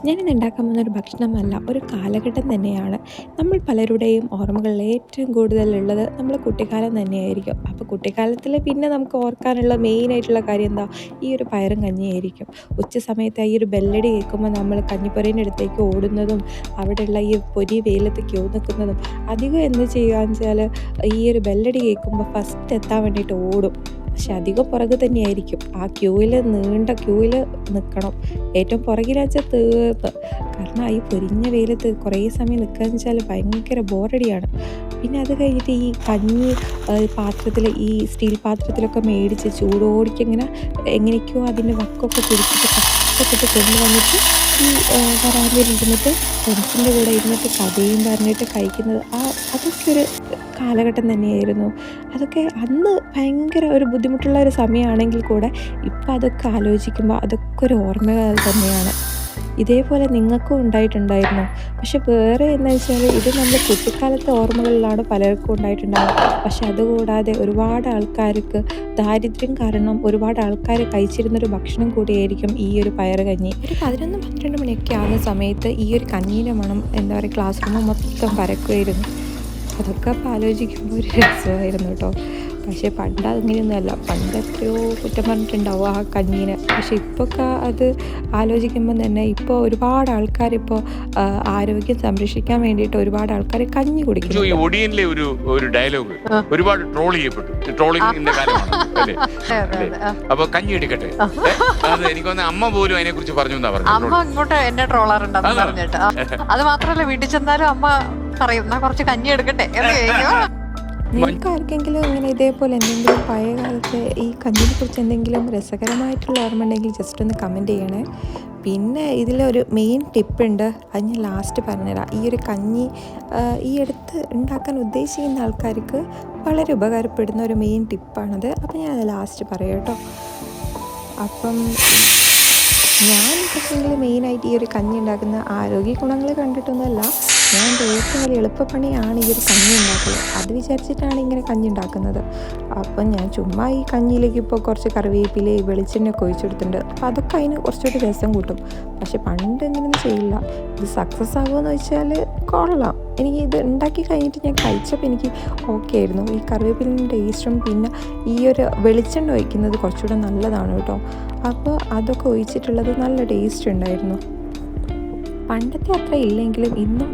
ഞാനിന്ന് ഉണ്ടാക്കാൻ പോകുന്നൊരു ഭക്ഷണമല്ല, ഒരു കാലഘട്ടം തന്നെയാണ്. നമ്മൾ പലരുടെയും ഓർമ്മകളിൽ ഏറ്റവും കൂടുതലുള്ളത് നമ്മളെ കുട്ടിക്കാലം തന്നെയായിരിക്കും. അപ്പോൾ കുട്ടിക്കാലത്തിൽ പിന്നെ നമുക്ക് ഓർക്കാനുള്ള മെയിനായിട്ടുള്ള കാര്യം എന്താ? ഈ ഒരു പയറും കഞ്ഞിയായിരിക്കും. ഉച്ച സമയത്ത് ഈ ഒരു ബെല്ലടി കേൾക്കുമ്പോൾ നമ്മൾ കഞ്ഞിപ്പുരേൻ്റെ അടുത്തേക്ക് ഓടുന്നതും അവിടെയുള്ള ഈ പൊരി വെയിലത്ത് ക്യൂ നിൽക്കുന്നതും അധികം എന്ത് ചെയ്യുകയെന്ന് വെച്ചാൽ ഈ ഒരു ബെല്ലടി കേൾക്കുമ്പോൾ ഫസ്റ്റ് എത്താൻ വേണ്ടിയിട്ട് ഓടും. പക്ഷെ അധികം പുറകെ തന്നെയായിരിക്കും. ആ ക്യൂവിൽ നീണ്ട ക്യൂവിൽ നിൽക്കണം. ഏറ്റവും പുറകിലാച്ചാൽ തീർന്ന്. കാരണം ഈ പൊരിഞ്ഞ വെയിലത്ത് കുറേ സമയം നിൽക്കുകയെന്ന് വെച്ചാൽ ഭയങ്കര ബോറടിയാണ്. പിന്നെ അത് കഴിഞ്ഞിട്ട് ഈ കഞ്ഞി പാത്രത്തിൽ ഈ സ്റ്റീൽ പാത്രത്തിലൊക്കെ മേടിച്ച് ചൂടോടിക്കിങ്ങനെ എങ്ങനെയൊക്കെയോ അതിൻ്റെ വക്കൊക്കെ പിടിച്ചിട്ട് കഷ്ടപ്പെട്ട് കൊണ്ടുവന്നിട്ട് ഈ വരാന്തയിൽ ഇരുന്നിട്ട് ഫ്രണ്ട്സിൻ്റെ കൂടെ ഇരുന്നിട്ട് കഥയും പറഞ്ഞിട്ട് കഴിക്കുന്നത് അതൊക്കെ ഒരു കാലഘട്ടം തന്നെയായിരുന്നു. അതൊക്കെ അന്ന് ഭയങ്കര ഒരു ബുദ്ധിമുട്ടുള്ള ഒരു സമയമാണെങ്കിൽ കൂടെ ഇപ്പം അതൊക്കെ ആലോചിക്കുമ്പോൾ അതൊക്കെ ഒരു ഓർമ്മകൾ തന്നെയാണ്. ഇതേപോലെ നിങ്ങൾക്കും ഉണ്ടായിട്ടുണ്ടായിരുന്നു. പക്ഷെ വേറെ എന്ന് വെച്ചാൽ ഇത് നമ്മുടെ കുട്ടിക്കാലത്തെ ഓർമ്മകളിലാണ് പലർക്കും ഉണ്ടായിട്ടുണ്ടാകുക. പക്ഷെ അതുകൂടാതെ ഒരുപാട് ആൾക്കാർക്ക് ദാരിദ്ര്യം കാരണം ഒരുപാട് ആൾക്കാർ കഴിച്ചിരുന്നൊരു ഭക്ഷണം കൂടിയായിരിക്കും ഈ ഒരു പയറ് കഞ്ഞി. ഒരു 11-12 മണിയൊക്കെ ആകുന്ന സമയത്ത് ഈ ഒരു കഞ്ഞീൻ്റെ മണം എന്താ പറയുക ക്ലാസ് റൂം മൊത്തം പരക്കുമായിരുന്നു. അതൊക്കെ അപ്പോൾ ആലോചിക്കുമ്പോൾ ഒരു രസമായിരുന്നു കേട്ടോ. പക്ഷേ പണ്ട് അങ്ങനെയൊന്നുമല്ല. പണ്ട് എത്രയോ കുറ്റം പറഞ്ഞിട്ടുണ്ടാവും ആ കഞ്ഞീനെ. പക്ഷെ ഇപ്പോഴൊക്കെ അത് ആലോചിക്കുമ്പോൾ തന്നെ ഇപ്പോൾ ഒരുപാട് ആൾക്കാരിപ്പോൾ ആരോഗ്യം സംരക്ഷിക്കാൻ വേണ്ടിയിട്ട് ഒരുപാട് ആൾക്കാർ കഞ്ഞി കുടിക്കുന്നു. ഈ ഒടിയനിലെ ഒരു ഡയലോഗ് ഒരുപാട് ട്രോൾ ചെയ്യപ്പെട്ടു. ട്രോളിംഗിന്റെ കാലമാണ് അല്ലേ? അപ്പൊ കഞ്ഞി എടുക്കട്ടെ, അത് എനിക്കൊന്ന് അമ്മ പോലും അതിനെ കുറിച്ച് പറഞ്ഞു എന്നാ പറഞ്ഞു. അമ്മ ഇങ്ങോട്ട് എന്നെ ട്രോളാറുണ്ടെന്ന് പറഞ്ഞിട്ട്. അത് മാത്രമല്ല, വീട്ടിൽ ചെന്നാലും അമ്മ പറയും എന്നാ കുറച്ച് കഞ്ഞി എടുക്കട്ടെ എന്ന് ചോദിക്കും. നിങ്ങൾക്ക് ആർക്കെങ്കിലും ഇങ്ങനെ ഇതേപോലെ എന്തെങ്കിലും പഴയ കാലത്തെ ഈ കഞ്ഞിനെ കുറിച്ച് എന്തെങ്കിലും രസകരമായിട്ടുള്ള ഓർമ്മ ഉണ്ടെങ്കിൽ ജസ്റ്റ് ഒന്ന് കമൻറ്റ് ചെയ്യണേ. പിന്നെ ഇതിലൊരു മെയിൻ ടിപ്പുണ്ട്, അത് ഞാൻ ലാസ്റ്റ് പറഞ്ഞുതരാം. ഈ ഒരു കഞ്ഞി ഈ അടുത്ത് ഉണ്ടാക്കാൻ ഉദ്ദേശിക്കുന്ന ആൾക്കാർക്ക് വളരെ ഉപകാരപ്പെടുന്ന ഒരു മെയിൻ ടിപ്പാണത്. അപ്പം ഞാനത് ലാസ്റ്റ് പറയാം കേട്ടോ. അപ്പം ഞാൻ പക്ഷേങ്കിൽ മെയിനായിട്ട് ഈ ഒരു കഞ്ഞി ഉണ്ടാക്കുന്ന ആരോഗ്യ ഗുണങ്ങൾ കണ്ടിട്ടൊന്നുമല്ല. ഞാൻ എൻ്റെ ഏറ്റവും വലിയ എളുപ്പപ്പണിയാണ് ഈ ഒരു കഞ്ഞി ഉണ്ടാക്കൽ. അത് വിചാരിച്ചിട്ടാണ് ഇങ്ങനെ കഞ്ഞി ഉണ്ടാക്കുന്നത്. അപ്പം ഞാൻ ചുമ്മാ ഈ കഞ്ഞിയിലേക്ക് ഇപ്പോൾ കുറച്ച് കറിവേപ്പില വെളിച്ചെണ്ണയൊക്കെ ഒഴിച്ചെടുത്തിട്ടുണ്ട്. അപ്പോൾ അതൊക്കെ അതിന് കുറച്ചുകൂടി രസം കൂട്ടും. പക്ഷെ പണ്ട് എങ്ങനെയൊന്നും ചെയ്യില്ല. ഇത് സക്സസ് ആകുമെന്ന് വെച്ചാൽ കൊള്ളാം. എനിക്ക് ഇത് ഉണ്ടാക്കി കഴിഞ്ഞിട്ട് ഞാൻ കഴിച്ചപ്പോൾ എനിക്ക് ഓക്കെ ആയിരുന്നു. ഈ കറിവേപ്പിലിൻ്റെ ടേസ്റ്റും പിന്നെ ഈ ഒരു വെളിച്ചെണ്ണ ഒഴിക്കുന്നത് കുറച്ചുകൂടെ നല്ലതാണ് കേട്ടോ. അപ്പോൾ അതൊക്കെ ഒഴിച്ചിട്ടുള്ളത് നല്ല ടേസ്റ്റ് ഉണ്ടായിരുന്നു. പണ്ടത്തെ അത്ര ഇല്ലെങ്കിലും ഇന്നും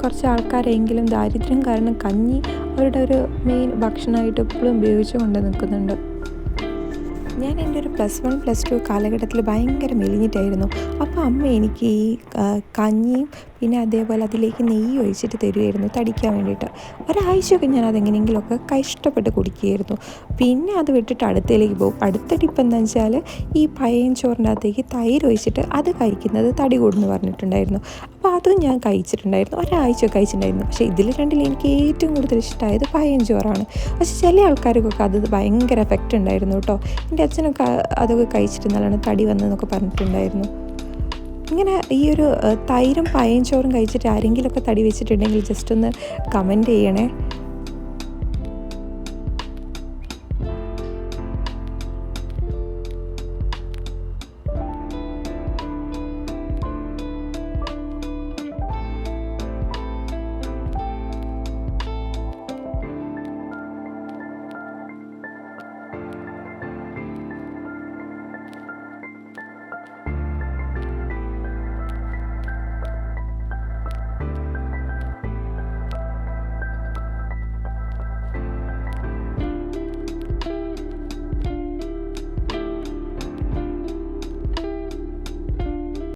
കുറച്ച് ആൾക്കാരെങ്കിലും ദാരിദ്ര്യം കാരണം കഞ്ഞി അവരുടെ ഒരു മെയിൻ ഭക്ഷണമായിട്ട് എപ്പോഴും ഉപയോഗിച്ചു കൊണ്ട് നിൽക്കുന്നുണ്ട്. ഞാൻ എൻ്റെ ഒരു +1 +2 കാലഘട്ടത്തിൽ ഭയങ്കര മെലിഞ്ഞിട്ടായിരുന്നു. അപ്പോൾ അമ്മ എനിക്ക് ഈ കഞ്ഞിയും പിന്നെ അതേപോലെ അതിലേക്ക് നെയ്യ് ഒഴിച്ചിട്ട് തരുമായിരുന്നു തടിക്കാൻ വേണ്ടിയിട്ട്. ഒരാഴ്ചയൊക്കെ ഞാൻ അതെങ്ങനെയെങ്കിലുമൊക്കെ കഷ്ടപ്പെട്ട് കുടിക്കുകയായിരുന്നു. പിന്നെ അത് വിട്ടിട്ട് അടുത്തയിലേക്ക് പോകും. അടുത്ത ടിപ്പ് എന്താണെന്ന് വെച്ചാൽ ഈ പഴയൻ ചോറിൻ്റെ അകത്തേക്ക് തൈര് ഒഴിച്ചിട്ട് അത് കഴിക്കുന്നത് തടി കൂടുമെന്ന് പറഞ്ഞിട്ടുണ്ടായിരുന്നു. അപ്പോൾ അതും ഞാൻ കഴിച്ചിട്ടുണ്ടായിരുന്നു. ഒരാഴ്ച കഴിച്ചിട്ടുണ്ടായിരുന്നു. പക്ഷേ ഇതിൽ രണ്ടിൽ എനിക്ക് ഏറ്റവും കൂടുതൽ ഇഷ്ടമായത് പഴയൻ ചോറാണ്. പക്ഷേ ചില ആൾക്കാർക്കൊക്കെ അത് ഭയങ്കര എഫക്റ്റ് ഉണ്ടായിരുന്നു കേട്ടോ. എൻ്റെ അച്ഛനൊക്കെ അതൊക്കെ കഴിച്ചിട്ട് നല്ലോണം തടി വന്നെന്നൊക്കെ പറഞ്ഞിട്ടുണ്ടായിരുന്നു. ഇങ്ങനെ ഈ ഒരു തൈരും പഴയൻ ചോറും കഴിച്ചിട്ട് ആരെങ്കിലുമൊക്കെ തടി വെച്ചിട്ടുണ്ടെങ്കിൽ ജസ്റ്റ് ഒന്ന് കമൻറ്റ് ചെയ്യണേ.